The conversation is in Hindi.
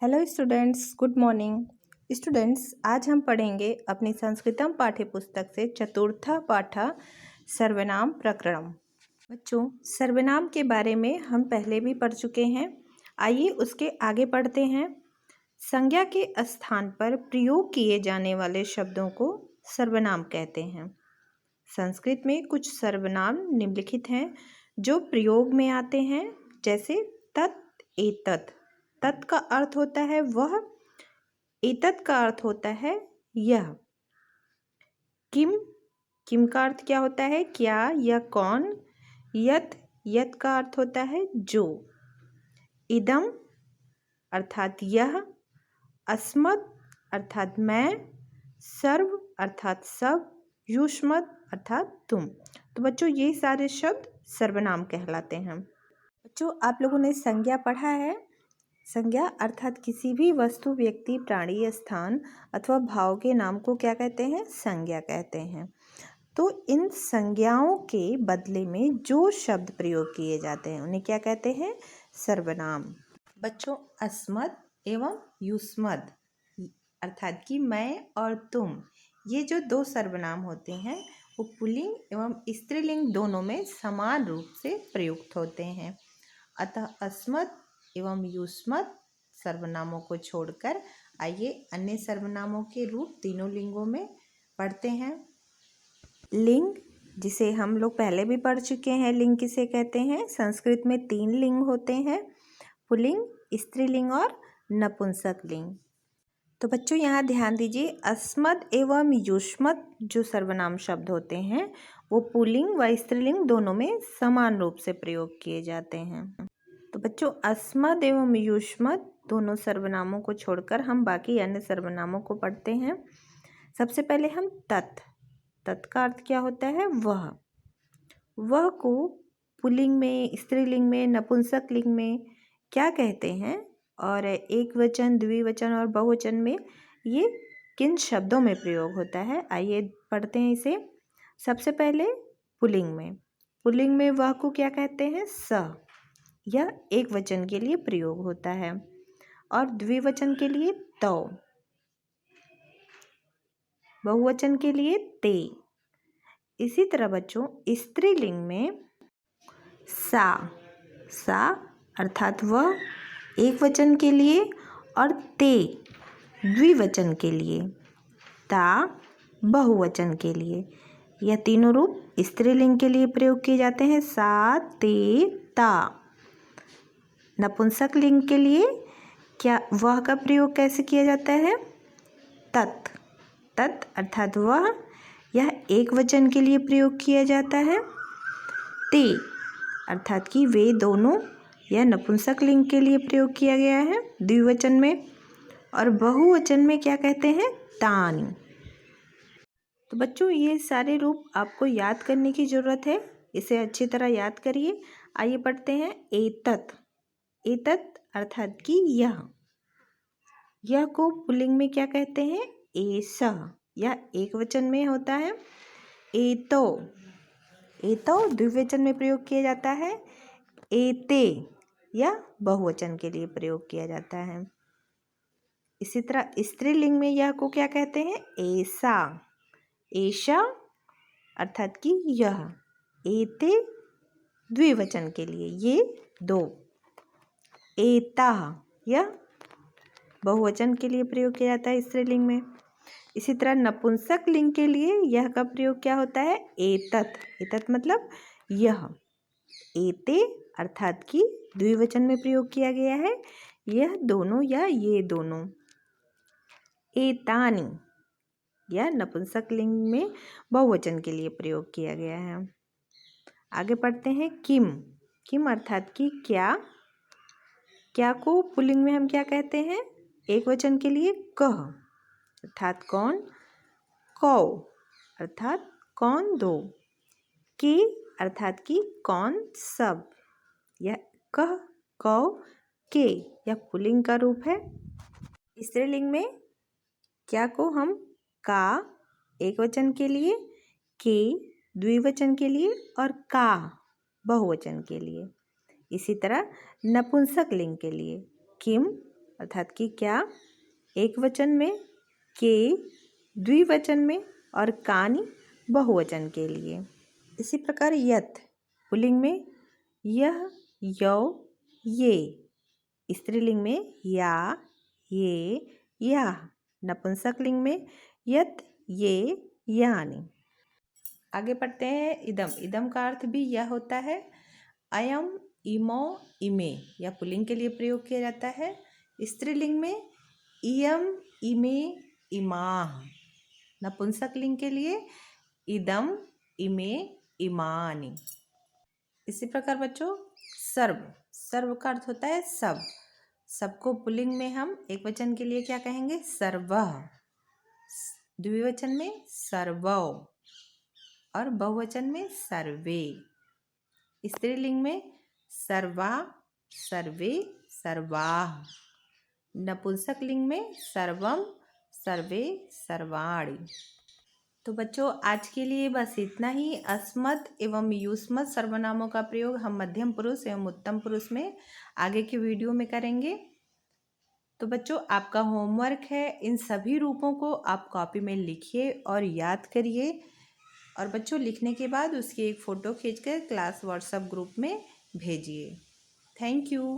Hello students, good morning. Students, आज हम पढ़ेंगे अपनी संस्कृतम पाठ्य पुस्तक से चतुर्थ पाठ सर्वनाम प्रकरणम। बच्चों, सर्वनाम के बारे में हम पहले भी पढ़ चुके हैं। आइए उसके आगे पढ़ते हैं। संज्ञा के स्थान पर प्रयोग किए जाने वाले शब्दों को सर्वनाम कहते हैं। संस्कृत में कुछ सर्वनाम निम्नलिखित हैं जो प्रयोग में आते हैं, जैसे तत्, एतत्। तत् का अर्थ होता है वह, एतत् का अर्थ होता है यह। किम, किम का अर्थ क्या होता है, क्या या कौन। यत्, यत् का अर्थ होता है जो। इदम अर्थात यह। अस्मत् अर्थात मैं। सर्व अर्थात सब। युष्मत् अर्थात तुम। तो बच्चों, ये सारे शब्द सर्वनाम कहलाते हैं। बच्चों, आप लोगों ने संज्ञा पढ़ा है। संज्ञा अर्थात किसी भी वस्तु, व्यक्ति, प्राणी, स्थान अथवा भाव के नाम को क्या कहते हैं, संज्ञा कहते हैं। तो इन संज्ञाओं के बदले में जो शब्द प्रयोग किए जाते हैं उन्हें क्या कहते हैं, सर्वनाम। बच्चों, अस्मत् एवं युष्मत् अर्थात कि मैं और तुम, ये जो दो सर्वनाम होते हैं वो पुल्लिंग एवं स्त्रीलिंग दोनों में समान रूप से प्रयुक्त होते हैं। अतः अस्मत् एवं युष्मत् सर्वनामों को छोड़कर आइए अन्य सर्वनामों के रूप तीनों लिंगों में पढ़ते हैं। लिंग, जिसे हम लोग पहले भी पढ़ चुके हैं। लिंग किसे कहते हैं? संस्कृत में 3 लिंग होते हैं, पुल्लिंग, स्त्रीलिंग और नपुंसक लिंग। तो बच्चों, यहाँ ध्यान दीजिए, अस्मत् एवं युष्मत् जो सर्वनाम शब्द होते हैं वो पुल्लिंग व स्त्रीलिंग दोनों में समान रूप से प्रयोग किए जाते हैं। तो बच्चों, अस्मत् एवं युष्मत् दोनों सर्वनामों को छोड़कर हम बाकी अन्य सर्वनामों को पढ़ते हैं। सबसे पहले हम तत्। तत् का अर्थ क्या होता है, वह। वह को पुल्लिंग में, स्त्रीलिंग में, नपुंसक लिंग में क्या कहते हैं और एक वचन, द्विवचन और बहुवचन में ये किन शब्दों में प्रयोग होता है, आइए पढ़ते हैं इसे। सबसे पहले पुल्लिंग में। पुल्लिंग में वह को क्या कहते हैं, स। यह एक वचन के लिए प्रयोग होता है। और द्विवचन के लिए तो, बहुवचन के लिए ते। इसी तरह बच्चों, स्त्रीलिंग में सा। सा अर्थात वह एक वचन के लिए और ते द्विवचन के लिए, ता बहुवचन के लिए। यह तीनों रूप स्त्रीलिंग के लिए प्रयोग किए जाते हैं, सा, ते, ता। नपुंसक लिंग के लिए क्या वह का प्रयोग कैसे किया जाता है, तत्। तत् अर्थात वह, यह एक वचन के लिए प्रयोग किया जाता है। ते अर्थात कि वे दोनों, यह नपुंसक लिंग के लिए प्रयोग किया गया है द्विवचन में। और बहुवचन में क्या कहते हैं, तानि। तो बच्चों, ये सारे रूप आपको याद करने की ज़रूरत है, इसे अच्छी तरह याद करिए। आइए पढ़ते हैं एतत्। एतत् अर्थात कि यह। यह को पुल्लिंग में क्या कहते हैं, एषः। यह एक वचन में होता है। एतो, एतो द्विवचन में प्रयोग किया जाता है। एते यह बहुवचन के लिए प्रयोग किया जाता है। इसी तरह स्त्रीलिंग में यह को क्या कहते हैं, एषा। एषा अर्थात कि यह। एते द्विवचन के लिए, ये दो। एताः यह बहुवचन के लिए प्रयोग किया जाता है स्त्रीलिंग में। इसी तरह नपुंसक लिंग के लिए यह का प्रयोग क्या होता है, एतत्। एतत् मतलब यह। एते अर्थात कि द्विवचन में प्रयोग किया गया है, यह दोनों या ये दोनों। एतानि यह नपुंसक लिंग में बहुवचन के लिए प्रयोग किया गया है। आगे पढ़ते हैं किम। किम अर्थात कि क्या। क्या को पुल्लिंग में हम क्या कहते हैं, एक वचन के लिए कह अर्थात कौन। कौ अर्थात कौन दो। के अर्थात कि कौन सब। यह कह, कौ, के यह पुल्लिंग का रूप है। स्त्रीलिंग में क्या को हम का एक वचन के लिए, के द्विवचन के लिए और का बहुवचन के लिए। इसी तरह नपुंसक लिंग के लिए किम अर्थात कि क्या एक वचन में, के द्विवचन में और कानि बहुवचन के लिए। इसी प्रकार यत पुल्लिंग में यह, यौ, ये, स्त्रीलिंग में या, ये, याह, नपुंसकलिंग में यत, ये, यानि। आगे पढ़ते हैं इदम। इदम का अर्थ भी यह होता है। अयम, इमो, इमे यह पुल्लिंग के लिए प्रयोग किया जाता है। स्त्रीलिंग में इयम, इमे, इमाह। नपुंसकलिंग के लिए इदम, इमे, इमानि। इसी प्रकार बच्चों सर्व, सर्व का अर्थ होता है सब। सबको पुल्लिंग में हम एक वचन के लिए क्या कहेंगे? सर्वः। द्विवचन में सर्वौ और बहुवचन में सर्वे। स्त्रीलिंग में सर्वा, सर्वे, सर्वाः। नपुंसकलिंग में सर्वम, सर्वे, सर्वाणि। तो बच्चों आज के लिए बस इतना ही। अस्मत् एवं युष्मत् सर्वनामों का प्रयोग हम मध्यम पुरुष एवं उत्तम पुरुष में आगे के वीडियो में करेंगे। तो बच्चों आपका होमवर्क है, इन सभी रूपों को आप कॉपी में लिखिए और याद करिए। और बच्चों लिखने के बाद उसकी एक फ़ोटो खींचकर क्लास व्हाट्सएप ग्रुप में भेजिए। Thank you.